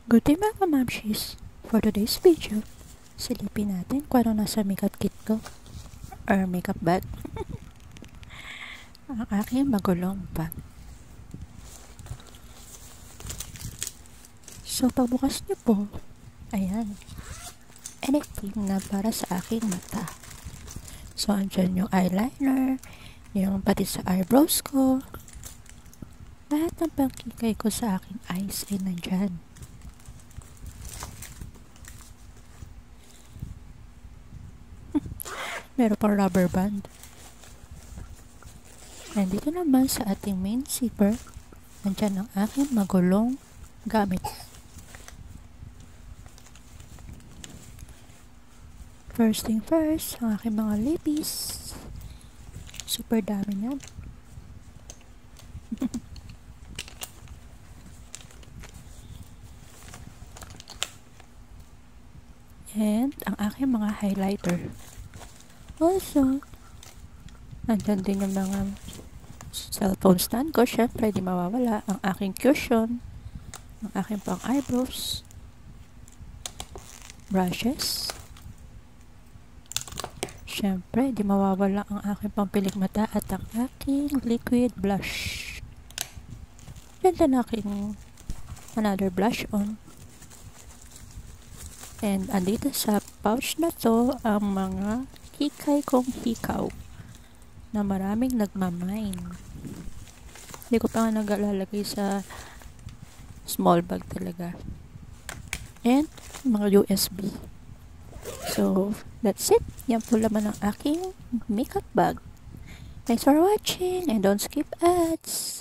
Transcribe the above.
Good day mga mamshis! For today's video, silipin natin kung ano nasa makeup kit ko or makeup bag. Ang aking magulong bag. So pagbukas niyo po, ayan, anything na para sa aking mata. So andyan yung eyeliner, yung pati sa eyebrows ko, lahat ng pangkikay ko sa aking eyes ay nandyan. Meron pang rubber band. And dito naman sa ating main zipper, nandyan ang aking magulong gamit. First thing first, ang aking mga lippies. Super dami niyan. And ang aking mga highlighter. Also, nandyan din yung mga cellphone stand ko. Syempre, di mawawala ang aking cushion, ang aking pang eyebrows, brushes. Syempre, di mawawala ang aking pampilik mata at ang aking liquid blush. Yan din aking another blush on. And andito sa pouch na to ang mga hikay kong hikaw na maraming nagmamine. Hindi ko pa nga nag-alalagay sa small bag talaga. And mga USB. So, that's it. Yan po laman ang aking makeup bag. Thanks for watching and don't skip ads.